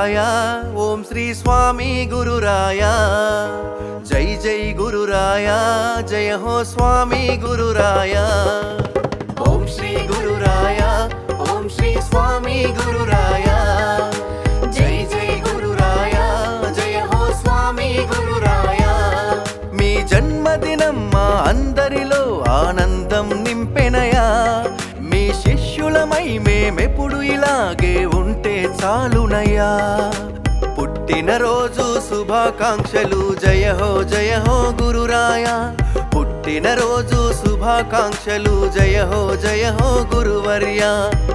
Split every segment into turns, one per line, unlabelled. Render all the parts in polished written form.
गुरुराया ओम श्री स्वामी गुरुराया जय जय गुरुराया जय हो स्वामी गुरुराया ओम श्री गुरुराया ओम श्री स्वामी गुरुराया जय जय गुरुराया जय हो स्वामी गुरुराया मी जन्मदिनं मा अंदरिलो आनंदं निंपेनया మీ శిష్యులమై మేమెప్పుడు ఇలాగే ఉంటే చాలునయ్యా పుట్టినరోజు శుభాకాంక్షలు జయ హో గురురాయా పుట్టినరోజు శుభాకాంక్షలు జయ హో గురువర్యా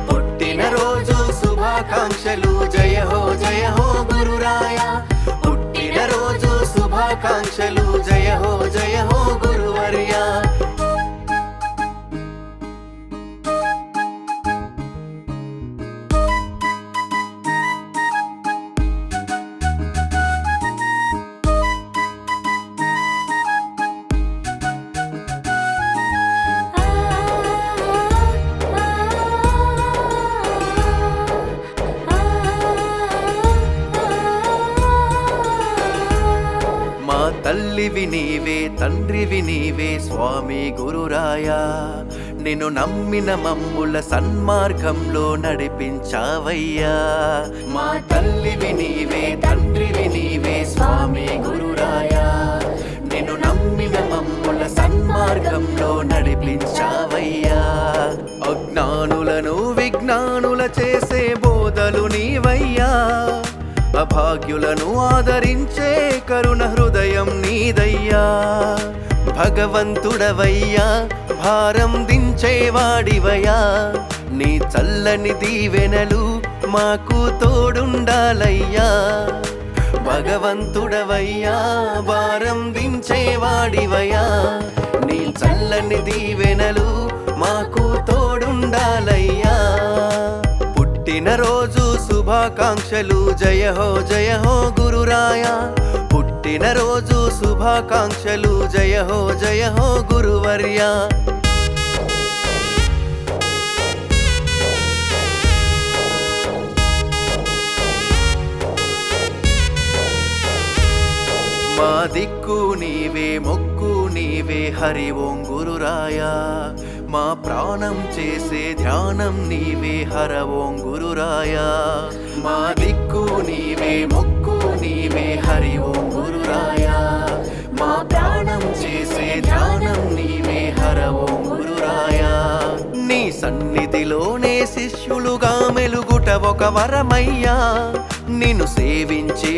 పుట్టినరోజు శుభాకాంక్షలు జయ హో గురురాయా పుట్టినరోజు శుభాకాంక్షలు జయ హో గురువర్యా తల్లివి నీవే తండ్రివి నీవే స్వామి గురురాయా నిన్ను నమ్మిన మమ్ముల సన్మార్గంలో నడిపించావయ్యా మా తల్లివి నీవే తండ్రివి నీవే స్వామి గురురాయా నిన్ను నమ్మిన మమ్ముల సన్మార్గంలో నడిపించావయ్యా అజ్ఞానులను విజ్ఞానుల చేసే బోధలు నీవయ్యా అభాగ్యులను ఆదరించే కరుణ హృదయం నీదయ్యా భగవంతుడవయ్యా భారం దించేవాడివయ్యా నీ చల్లని దీవెనలు మాకు తోడుండాలయ్యా భగవంతుడవయ్యా భారం దించేవాడివయ్యా నీ చల్లని దీవెనలు మాకు తోడుండాలయ్యా పుట్టినరోజు శుభాకాంక్షలు జయ హో గురురాయా పుట్టినరోజు శుభాకాంక్షలు జయ హో గురువర్యా మా దిక్కు నీవే మొక్కు నీవే హరి ఓం గురురాయా మా ప్రాణం చేసే ధ్యానం నీవే హర ఓం గురురాయా మా దిక్కు నీవే మొక్కు నీవే హరి ఓం గురురాయా మా ప్రాణం చేసే ధ్యానం నీవే హర ఓం గురురాయా నీ సన్నిధిలోనే శిష్యులుగా మెలుగుట ఒక వరమయ్యా నిన్ను సేవించే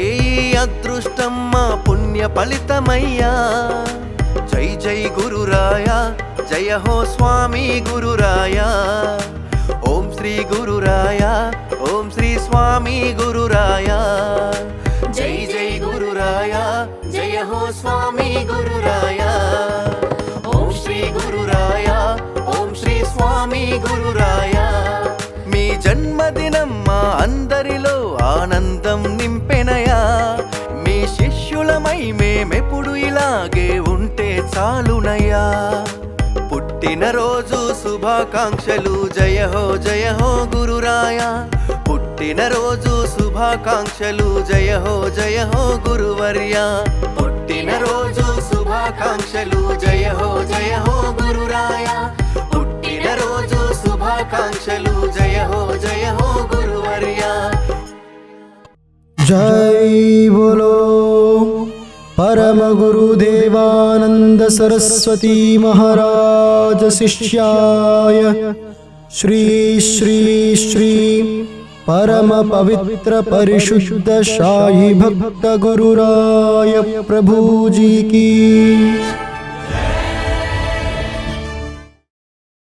అదృష్టం మా పుణ్య ఫలితమయ్యా జై జై గురురాయా జయ హో స్వామి గురురాయా ఓం శ్రీ గురురాయా ఓం శ్రీ స్వామి గురురాయా జై జై గురురాయా జయ హో స్వామి గురురాయా ఓం శ్రీ గురురాయా ఓం శ్రీ స్వామి గురురాయా మీ జన్మదినం మా అందరిలో ఆనందం నింపెనయా మీ శిష్యులమై మేమెప్పుడు ఇలాగే ఉంటే చాలునయ్యా పుట్టినరోజు శుభాకాంక్షలు జయ హో గురురాయా పుట్టినరోజు శుభాకాంక్షలు జయ హో గురువర్యా పుట్టినరోజు శుభాకాంక్షలు జయ హో గురురాయా పుట్టినరోజు శుభాకాంక్షలు జయ హో గురువర్యా
जय बोलो परम गुरुदेवानंद सरस्वती महाराज शिष्याय श्री श्री श्री परम पवित्र परिशुद्ध शाही भक्त गुरुराय प्रभु जी की।